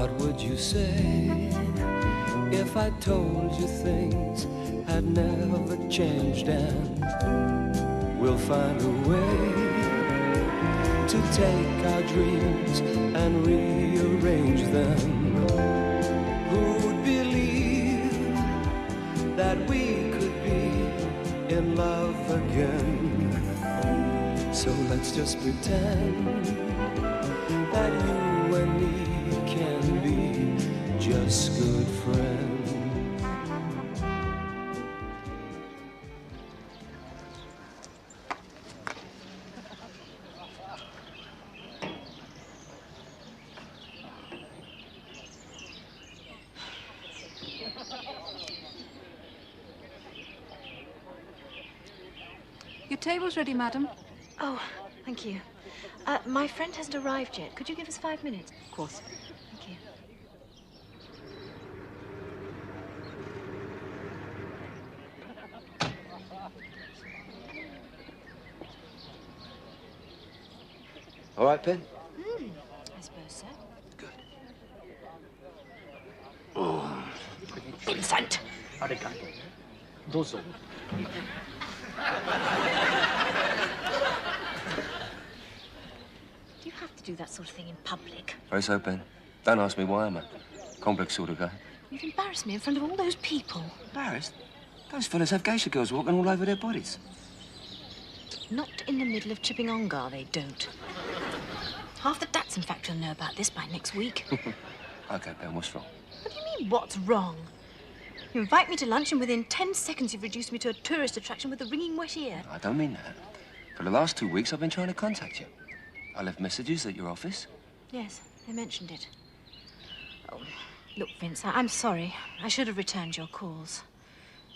What would you say if I told you things had never changed and we'll find a way to take our dreams and rearrange them? Who'd believe that we could be in love again? So let's just pretend that you and me can be just good friends. Your table's ready, madam. Oh, thank you. My friend hasn't arrived yet. Could you give us 5 minutes? Of course. Thank you. All right, Ben? I suppose so. Good. Vincent! Arigato. Dozo. Do you have to do that sort of thing in public? Very so, Ben. Don't ask me why I'm a complex sort of guy. You've embarrassed me in front of all those people. Embarrassed? Those fellas have geisha girls walking all over their bodies. Not in the middle of Chipping Ongar, they don't. Half the Datsun factory will know about this by next week. Okay, Ben, what's wrong? What do you mean, what's wrong? You invite me to lunch and within 10 seconds you've reduced me to a tourist attraction with a ringing wet ear. I don't mean that. For the last 2 weeks, I've been trying to contact you. I left messages at your office. Yes, they mentioned it. Oh, look, Vince, I'm sorry. I should have returned your calls.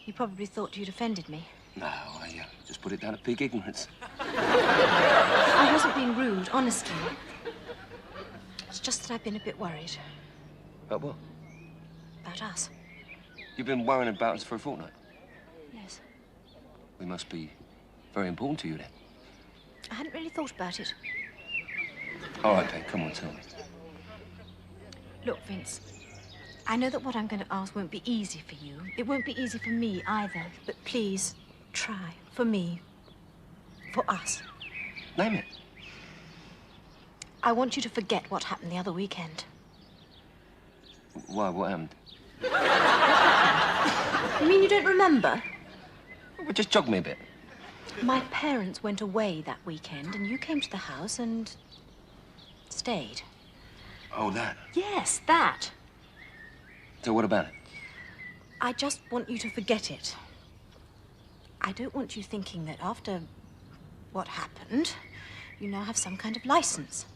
You probably thought you'd offended me. No, I just put it down to peak ignorance. I wasn't being rude, honestly. It's just that I've been a bit worried. About what? About us. You've been worrying about us for a fortnight. Yes. We must be very important to you, then. I hadn't really thought about it. All right, Ben, come on, tell me. Look, Vince, I know that what I'm going to ask won't be easy for you. It won't be easy for me either. But please, try. For me. For us. Name it. I want you to forget what happened the other weekend. Why? What happened? You mean you don't remember? Well, just jog me a bit. My parents went away that weekend, and you came to the house and stayed. Oh, that. Yes, that. So what about it? I just want you to forget it. I don't want you thinking that after what happened, you now have some kind of license.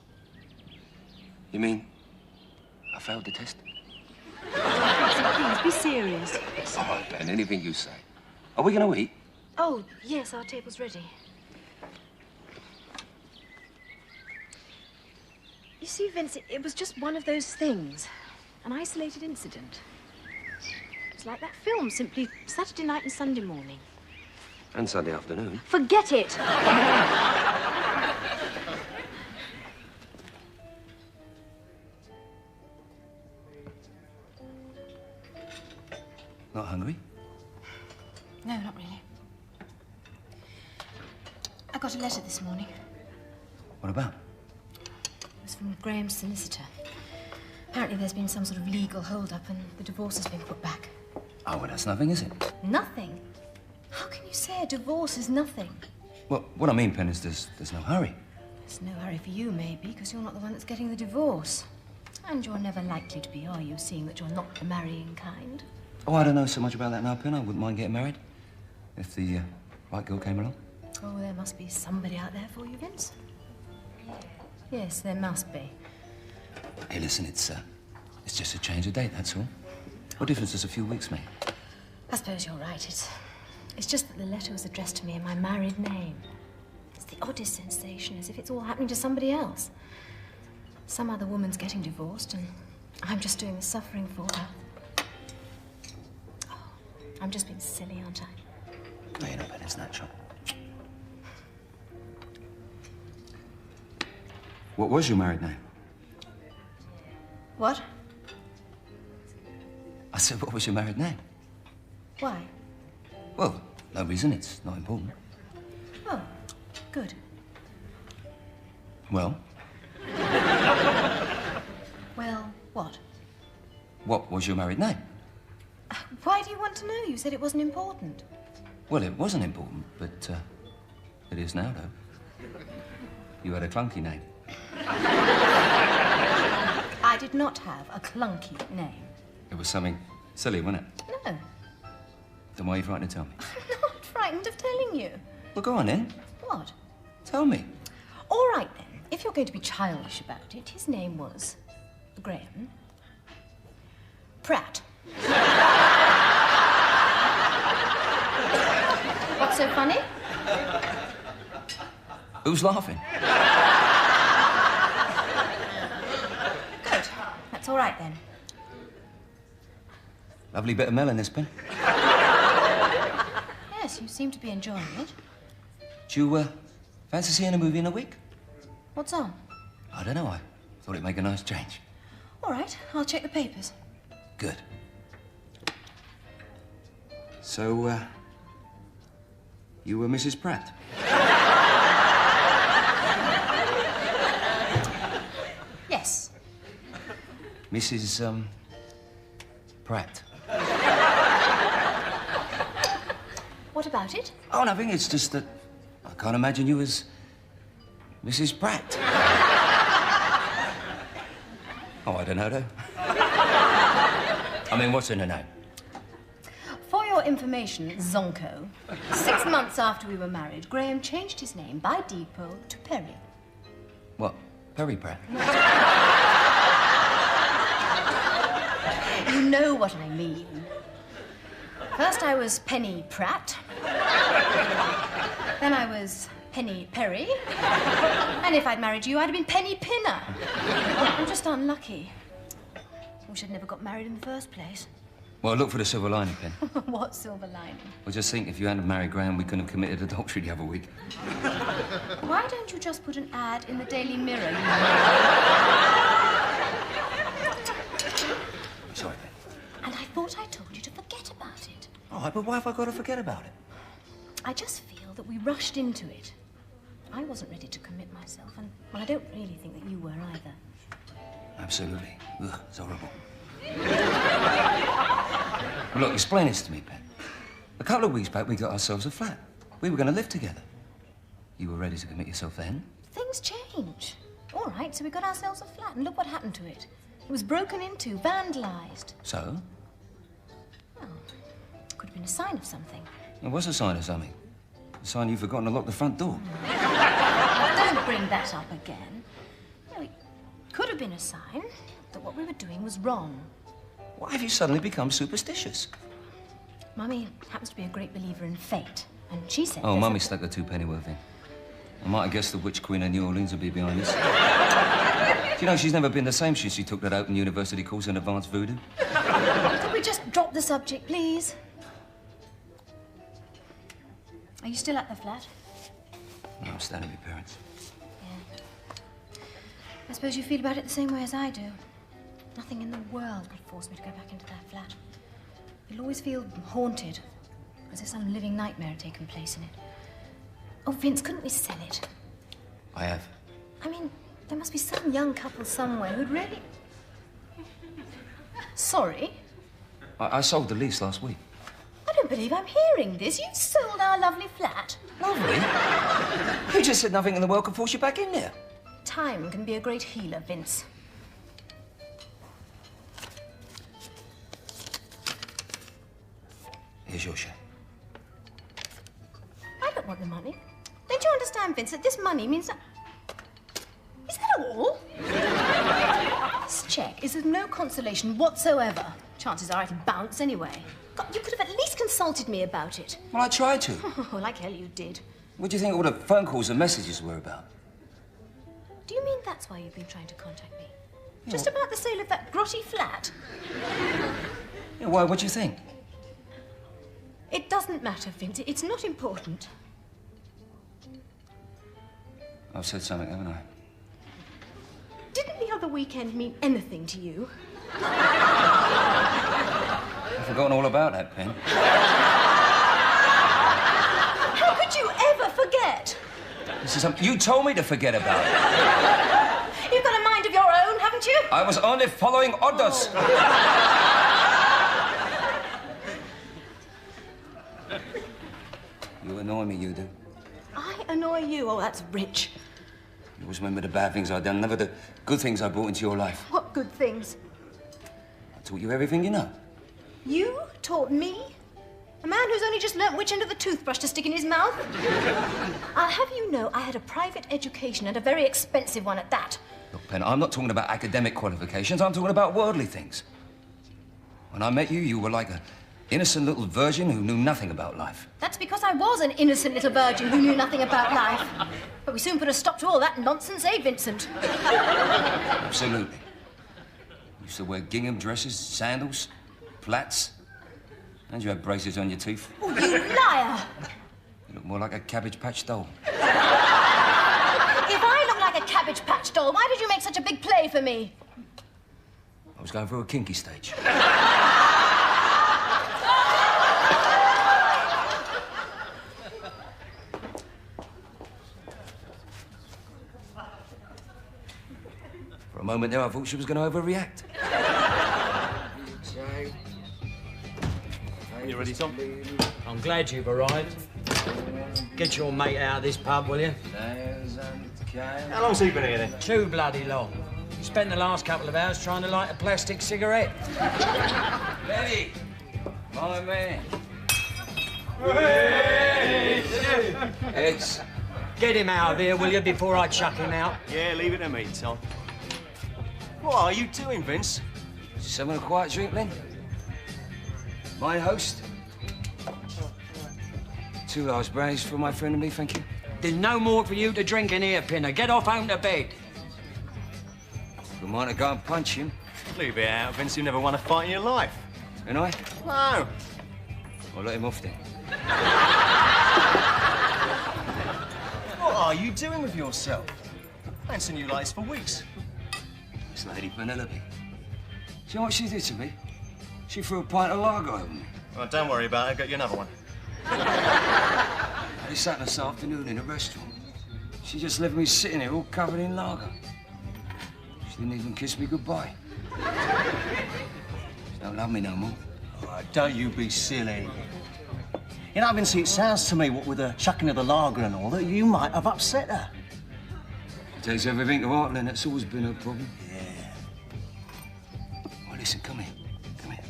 You mean I failed the test? Please, be serious. All right, Ben, anything you say. Are we going to eat? Oh, yes, our table's ready. You see, Vince, it was just one of those things. An isolated incident. It's like that film, simply Saturday night and Sunday morning. And Sunday afternoon. Forget it! Not hungry? No, not really. I got a letter this morning. What about? It was from Graham's solicitor. Apparently there's been some sort of legal hold-up and the divorce has been put back. Oh, well, that's nothing, is it? Nothing? How can you say a divorce is nothing? Well, what I mean, Pen, is there's no hurry. There's no hurry for you, maybe, because you're not the one that's getting the divorce. And you're never likely to be, are you, seeing that you're not the marrying kind? Oh, I don't know so much about that now, Pen. I wouldn't mind getting married if the right girl came along. Oh, there must be somebody out there for you, Vince. Yes, there must be. Hey, listen, it's just a change of date, that's all. What difference does a few weeks make? I suppose you're right. It's just that the letter was addressed to me in my married name. It's the oddest sensation, as if it's all happening to somebody else. Some other woman's getting divorced, and I'm just doing the suffering for her. Oh, I'm just being silly, aren't I? No, you're not, Ben. It's natural. What was your married name? What? said, what was your married name? Why? Well, no reason. It's not important. Oh, good. Well, Well, what? what was your married name? Why do you want to know? You said it wasn't important. Well, it wasn't important, but it is now, though. You had a clunky name. I did not have a clunky name. It was something silly, wasn't it? No, Then why are you frightened to tell me? I'm not frightened of telling you. Well, go on then. What? Tell me. All right, then. If you're going to be childish about it, his name was Graham Pratt. What's so funny? Who's laughing? Good. That's all right, then. Lovely bit of melon, this pen. Yes, you seem to be enjoying it. Do you fancy seeing a movie in a week? What's on? I don't know. I thought it'd make a nice change. All right, I'll check the papers. Good. So, you were Mrs. Pratt? Yes. Mrs. Pratt. What about it? Oh, nothing. It's just that I can't imagine you as Mrs. Pratt. Oh, I don't know, though. I mean, what's in her name? For your information, Zonko, 6 months after we were married, Graham changed his name by depot to Perry. What? Perry Pratt? You know what I mean. First I was Penny Pratt. Then I was Penny Perry. And if I'd married you, I'd have been Penny Pinner. I'm just unlucky. Wish I'd never got married in the first place. Well, look for the silver lining, Pen. What silver lining? Well, just think, if you hadn't married Graham, we couldn't have committed adultery the other week. Why don't you just put an ad in the Daily Mirror? Sorry, Pen. And I thought I told you to forget about it. All right, but why have I got to forget about it? I just feel that we rushed into it. I wasn't ready to commit myself, and well, I don't really think that you were either. Absolutely. Ugh, it's horrible. Well, look, explain this to me, Pen. A couple of weeks back, we got ourselves a flat. We were going to live together. You were ready to commit yourself then? Things change. All right, so we got ourselves a flat, and look what happened to it. It was broken into, vandalised. So? Well, could have been a sign of something. It was a sign of something. A sign you'd forgotten to lock the front door. Don't bring that up again. No, it could have been a sign that what we were doing was wrong. Why have you suddenly become superstitious? Mummy happens to be a great believer in fate, and she said... Oh, Mummy stuck a two-pennyworth in. I might have guessed the witch queen of New Orleans would be behind this. Do you know, she's never been the same since she took that open university course in advanced voodoo. Could we just drop the subject, please? Are you still at the flat? No, I'm staying with your parents. Yeah. I suppose you feel about it the same way as I do. Nothing in the world could force me to go back into that flat. You'll always feel haunted, as if some living nightmare had taken place in it. Oh, Vince, couldn't we sell it? I have. I mean, there must be some young couple somewhere who'd really... Sorry? I sold the lease last week. I don't believe I'm hearing this. You've sold our lovely flat. Lovely? You just said nothing in the world could force you back in there. Time can be a great healer, Vince. Here's your share. I don't want the money. Don't you understand, Vince, that this money means that... Is that all? This cheque is of no consolation whatsoever. Chances are it'll bounce anyway. God, you could have at least consulted me about it. Well, I tried to. Oh, like hell you did. What do you think all the phone calls and messages were about? Do you mean that's why you've been trying to contact me? Just about the sale of that grotty flat? Yeah, why? What do you think? It doesn't matter, Vince. It's not important. I've said something, haven't I? Didn't the other weekend mean anything to you? I've forgotten all about that, Pen. How could you ever forget? This is something you told me to forget about. You've got a mind of your own, haven't you? I was only following orders. You annoy me, you do. I annoy you? Oh, that's rich. You always remember the bad things I've done, never the good things I brought into your life. What good things? I taught you everything you know. You taught me? A man who's only just learnt which end of the toothbrush to stick in his mouth? I'll have you know I had a private education, and a very expensive one at that. Look, Pen, I'm not talking about academic qualifications. I'm talking about worldly things. When I met you, you were like an innocent little virgin who knew nothing about life. That's because I was an innocent little virgin who knew nothing about life. But we soon put a stop to all that nonsense, eh, Vincent? Absolutely. You used to wear gingham dresses, sandals, plats, and you had braces on your teeth. Oh, you liar! You look more like a Cabbage Patch doll. If I look like a Cabbage Patch doll, why did you make such a big play for me? I was going through a kinky stage. For a moment there, I thought she was going to overreact. You ready, Tom? I'm glad you've arrived. Get your mate out of this pub, will you? How long's he been here, then? Too bloody long. Spent the last couple of hours trying to light a plastic cigarette. Lenny! My man. Eggs. Get him out of here, will you, before I chuck him out? Yeah, leave it to me, Tom. What are you doing, Vince? Just having a quiet drink, Len. My host. 2 large brandies for my friend and me, thank you. There's no more for you to drink in here, Pinner. Get off home to bed. We might have gone and punch him. Leave it out, Vince. You never won a fight in your life. And I? No. I'll let him off then. What are you doing with yourself? I ain't seen you like this for weeks. This lady Penelope. Do you know what she did to me? She threw a pint of lager over me. Well, don't worry about it. I'll get you another one. They sat this afternoon in a restaurant. She just left me sitting there all covered in lager. She didn't even kiss me goodbye. She don't love me no more. Oh, don't you be silly. You know, Vince, it sounds to me, what with the chucking of the lager and all, that you might have upset her. She takes everything to heart, Len. That's always been her problem. Yeah. Well, listen, come here. Come here.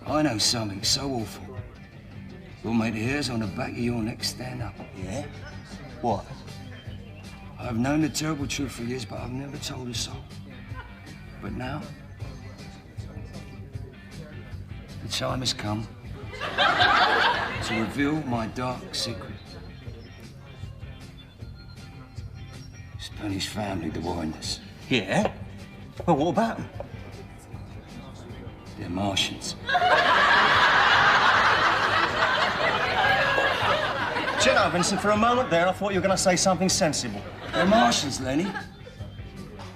I know something so awful. You'll make the hairs on the back of your neck stand up. Yeah? What? I've known the terrible truth for years, but I've never told a soul. But now, the time has come to reveal my dark secret. Spanish family divorced us. Yeah? Well, what about them? They're Martians. Do you know, Vincent, for a moment there, I thought you were going to say something sensible. They're Martians, Lenny.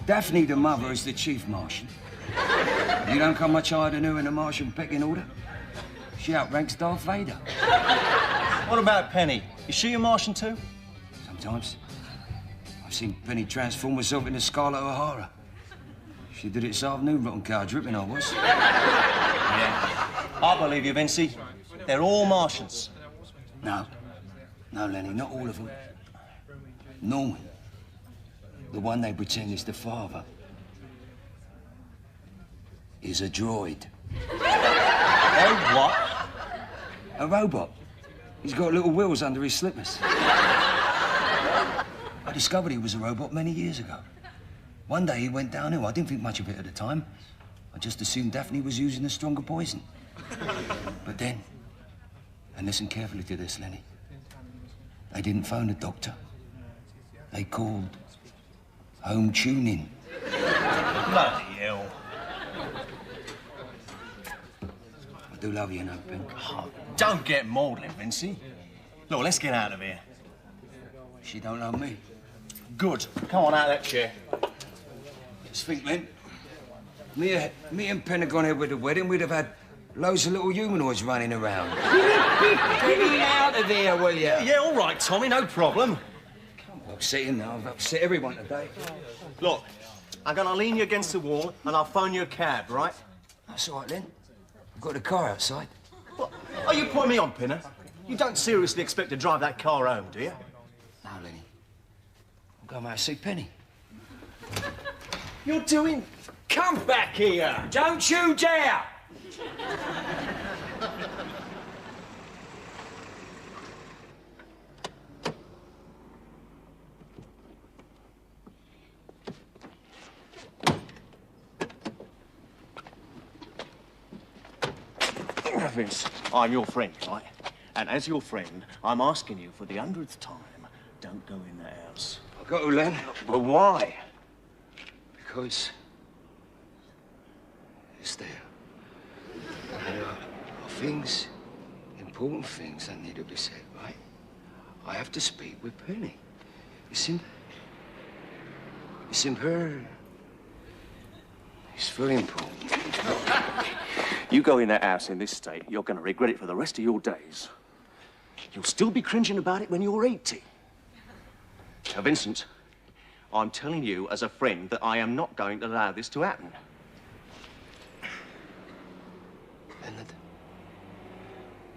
Daphne, the mother, is the chief Martian. You don't come much higher than her in the Martian pecking order. She outranks Darth Vader. What about Penny? Is she a Martian too? Sometimes. I've seen Penny transform herself into Scarlet O'Hara. She did it this afternoon, rotten cow dripping I was. Yeah. I believe you, Vincey. They're all Martians. No. No, Lenny, not all of them. Norman, the one they pretend is the father, is a droid. Oh, what? A robot. He's got little wheels under his slippers. I discovered he was a robot many years ago. One day he went downhill. I didn't think much of it at the time. I just assumed Daphne was using a stronger poison. But then, and listen carefully to this, Lenny, they didn't phone the doctor. They called home tuning. Bloody hell. I do love you, you know, Ben. Oh, don't get maudlin, Vincey. Look, let's get out of here. She don't love me. Good. Come on out of that chair. Just think, Len. Me and Penn had gone ahead with the wedding, we'd have had loads of little humanoids running around. Get me out of there, will you? Yeah, all right, Tommy, no problem. I'm upsetting now. I've upset everyone today. Look, I'm gonna lean you against the wall and I'll phone you a cab, right? That's all right, then. I've got a car outside. What? Are you putting me on, Pinner? You don't seriously expect to drive that car home, do you? No, Lenny. I'm going out to see Penny. You're doing... Come back here! Don't you dare! Vince, I'm your friend, right? And as your friend, I'm asking you for the 100th time, don't go in that house. I've got to, Len. But why? Because... it's there. There are things, important things that need to be said, right? I have to speak with Penny. It's her. It's very important. You go in that house in this state, you're going to regret it for the rest of your days. You'll still be cringing about it when you're 80. Now, Vincent, I'm telling you as a friend that I am not going to allow this to happen. Leonard,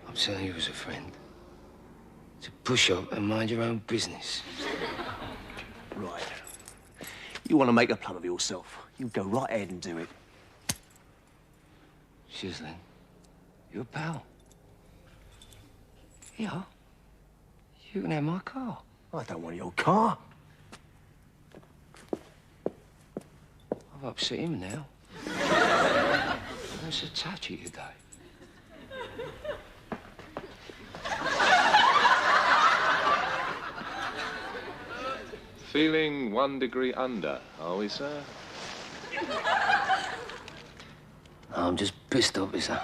I'm telling you as a friend to push up and mind your own business. Right. You want to make a plum of yourself, you go right ahead and do it. Cheers, Len. You're a pal. Yeah. You can have my car. I don't want your car. I've upset him now. I'm so touchy today. Feeling 1 degree under, are we, sir? I'm just pissed off, is that?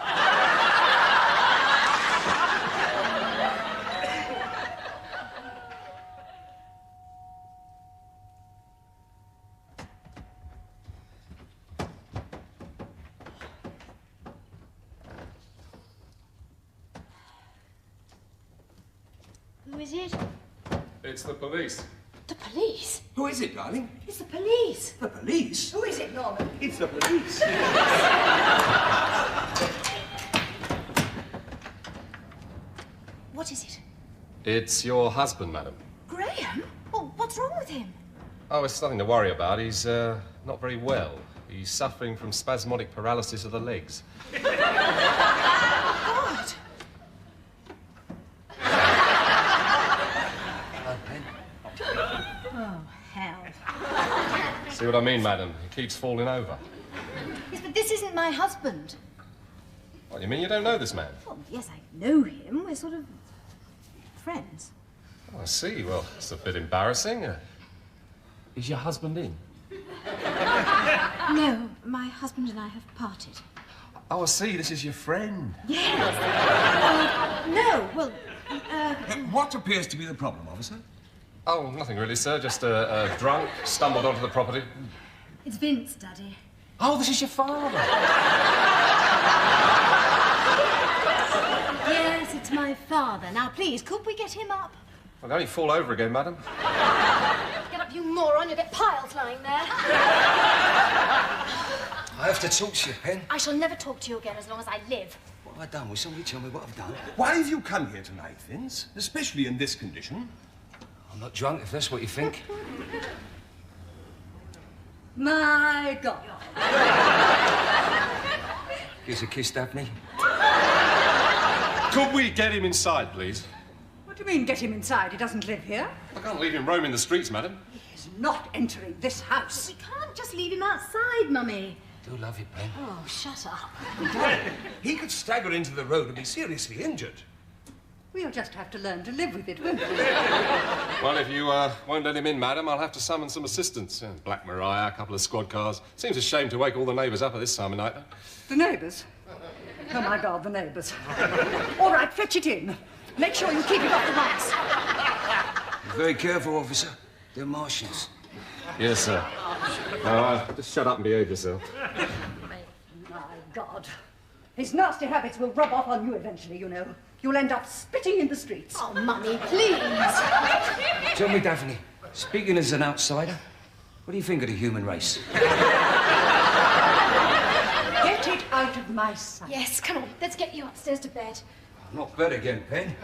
Who is it? It's the police. The police? Who is it, darling? It's the police. The police? Who is it, Norman? It's the police. What is it? It's your husband, madam. Graham? Oh, what's wrong with him? Oh, it's nothing to worry about. He's not very well. He's suffering from spasmodic paralysis of the legs. God! Oh, hell. See what I mean, madam? He keeps falling over. Yes, but this isn't my husband. What, you mean you don't know this man? Well, yes, I know him. We're sort of friends. Oh, I see. Well, it's a bit embarrassing. Is your husband in? No, my husband and I have parted. Oh, I see. This is your friend. Yes. No, well, What appears to be the problem, officer? Oh, nothing really, sir. Just a drunk stumbled onto the property. it's Vince, Daddy. Oh, this is your father. Yes, it's my father. Now, please, could we get him up? Well, don't you fall over again, madam. Get up, you moron. You'll get piles lying there. I have to talk to you, Pen. I shall never talk to you again as long as I live. What have I done? Will somebody tell me what I've done? Why have you come here tonight, Vince? Especially in this condition? I'm not drunk, if that's what you think. My God. Here's a kiss, Daphne. Could we get him inside, please? What do you mean, get him inside? He doesn't live here. I can't leave him roaming the streets, madam. He's not entering this house. We can't just leave him outside, Mummy. I do love you, Pen. Oh, shut up. He could stagger into the road and be seriously injured. We'll just have to learn to live with it, won't we? Well, if you won't let him in, madam, I'll have to summon some assistance. Black Maria, a couple of squad cars. Seems a shame to wake all the neighbours up at this time of night. The neighbours? Oh, my God, the neighbours. All right, fetch it in. Make sure you keep it off the rocks. Be very careful, officer. They're Martians. Yes, sir. Just shut up and behave yourself. My God. His nasty habits will rub off on you eventually, you know. You'll end up spitting in the streets. Oh, Mummy, please. Tell me, Daphne, speaking as an outsider, what do you think of the human race? Get it out of my sight. Yes, come on. Let's get you upstairs to bed. Not bad again, Pen.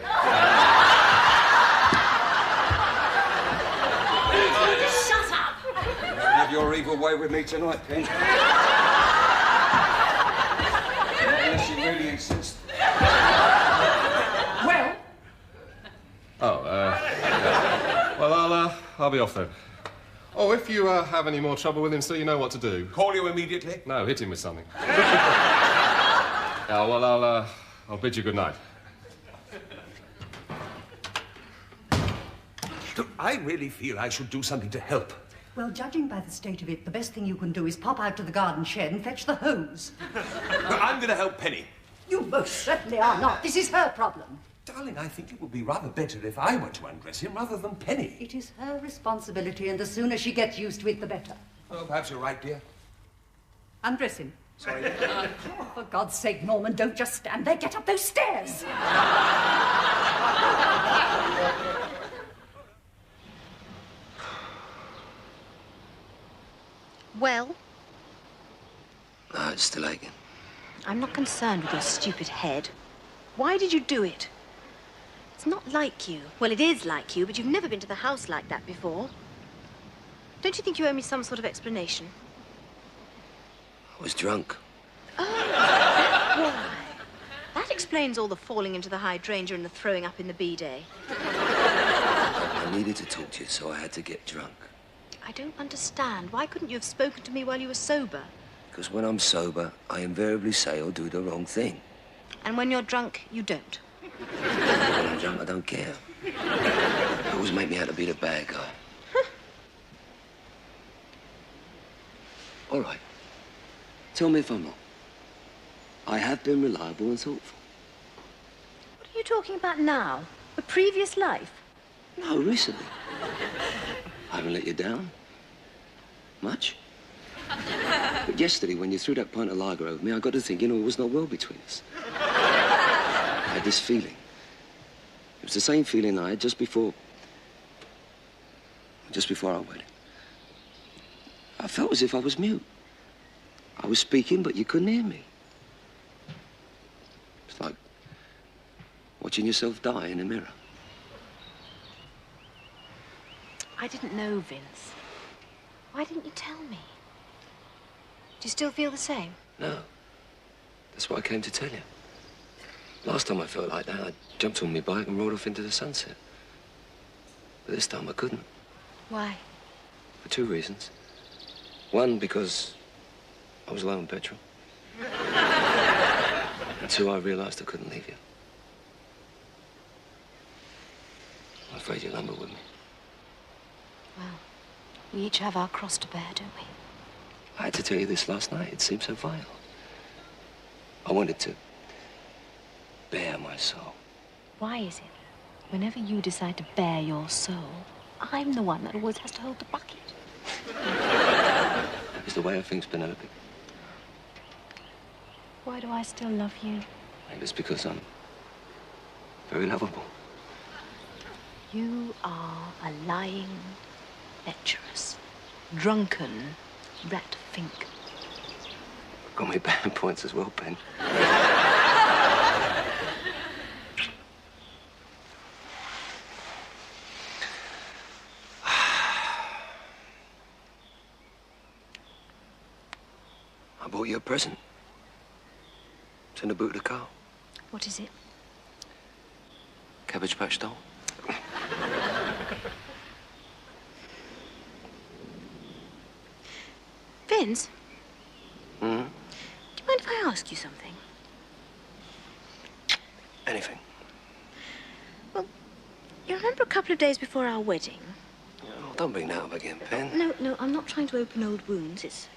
Shut up! Have your evil way with me tonight, Pen. Unless you really insist. Well? Oh, yeah. Well, I'll be off then. Oh, if you have any more trouble with him, so you know what to do. Call you immediately? No, hit him with something. Yeah, well, I'll bid you good night. Look, I really feel I should do something to help. Well, judging by the state of it, the best thing you can do is pop out to the garden shed and fetch the hose. Look, I'm going to help Penny. You most certainly are not. This is her problem. Darling, I think it would be rather better if I were to undress him rather than Penny. It is her responsibility, and the sooner she gets used to it, the better. Oh, perhaps you're right, dear. Undress him. Sorry. For God's sake, Norman, don't just stand there. Get up those stairs. Well? No, it's still aching. I'm not concerned with your stupid head. Why did you do it? It's not like you. Well, it is like you, but you've never been to the house like that before. Don't you think you owe me some sort of explanation? I was drunk. Oh, why? That explains all the falling into the hydrangea and the throwing up in the B-day. I needed to talk to you, so I had to get drunk. I don't understand. Why couldn't you have spoken to me while you were sober? Because when I'm sober, I invariably say or do the wrong thing. And when you're drunk, you don't. When I'm drunk, I don't care. They always make me out to be the bad guy. All right. Tell me if I'm wrong. I have been reliable and thoughtful. What are you talking about now? A previous life? No, recently. I haven't let you down. Much. But yesterday, when you threw that pint of lager over me, I got to thinking, it was not well between us. I had this feeling. It was the same feeling I had just before our wedding. I felt as if I was mute. I was speaking, but you couldn't hear me. It's like watching yourself die in a mirror. I didn't know, Vince. Why didn't you tell me? Do you still feel the same? No. That's why I came to tell you. Last time I felt like that, I jumped on my bike and rode off into the sunset. But this time I couldn't. Why? For two reasons. One, because I was low on petrol. And two, I realized I couldn't leave you. I'm afraid you'll lumber with me. Well, we each have our cross to bear, don't we? I had to tell you this last night. It seemed so vile. I wanted to bare my soul. Why is it, whenever you decide to bare your soul, I'm the one that always has to hold the bucket? It's the way of things, Penelope. Why do I still love you? Maybe it's because I'm very lovable. You are a lying, lecherous, drunken rat fink. Got me bad points as well, Pen. I bought you a present. It's in the boot of the car. What is it? Cabbage Patch doll. Vince? Hmm? Do you mind if I ask you something? Anything. Well, you remember a couple of days before our wedding? Oh, don't bring that up again, Pen. No, I'm not trying to open old wounds. It's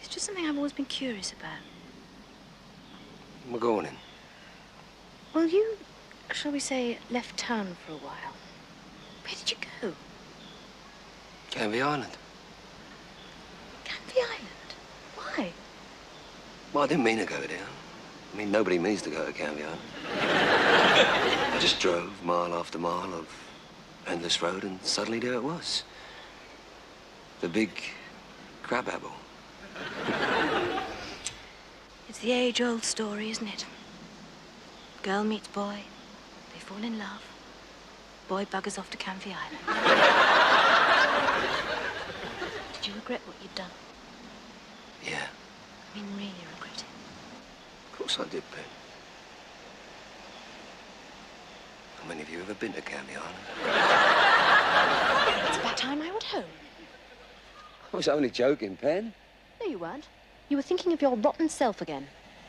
just something I've always been curious about. We're going in. Well, you, shall we say, left town for a while. Where did you go? Canvey Island. Canvey Island? Why? Well, I didn't mean to go down. I mean, nobody means to go to Canvey Island. I just drove mile after mile of endless road, and suddenly there it was. The big crabapple. It's the age-old story, isn't it? Girl meets boy, they fall in love. Boy buggers off to Canvey Island. Did you regret what you'd done? Yeah, I mean, really regret it? of course I did, Ben. How many of you ever been to Canvey Island? It's about time I went home. I was only joking, Pen. No, you weren't. You were thinking of your rotten self again.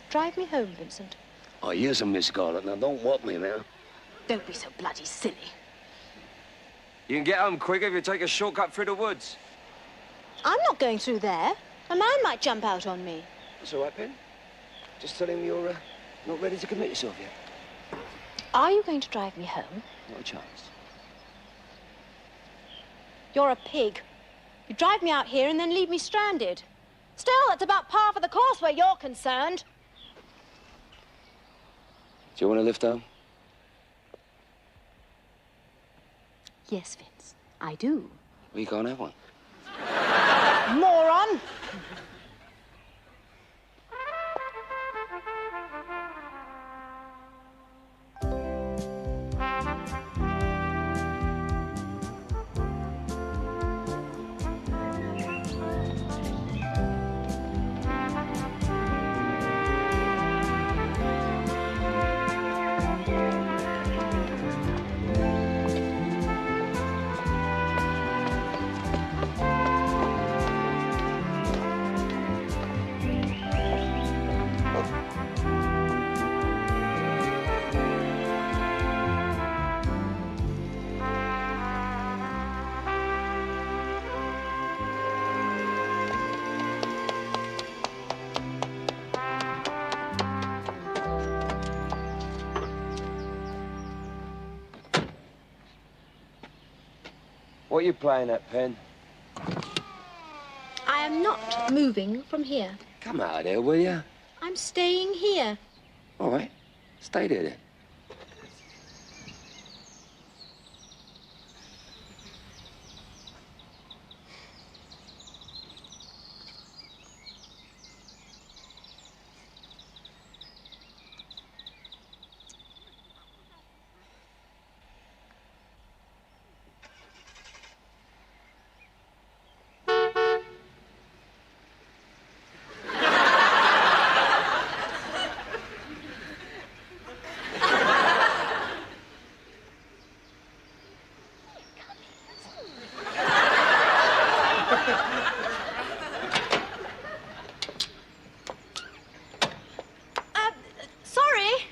Drive me home, Vincent. Oh, here's a Miss Scarlet. Now, don't whop me now. Don't be so bloody silly. You can get home quicker if you take a shortcut through the woods. I'm not going through there. A man might jump out on me. That's all right, Pen. Just tell him you're not ready to commit yourself yet. Are you going to drive me home? Not a chance. You're a pig. You drive me out here and then leave me stranded. Still, that's about par for the course where you're concerned. Do you want a lift home? Yes, Vince, I do. We can't have one. Moron! What are you playing at, Pen? I am not moving from here. Come out of there, will you? I'm staying here. All right. Stay there, then. Sorry.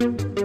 Thank you.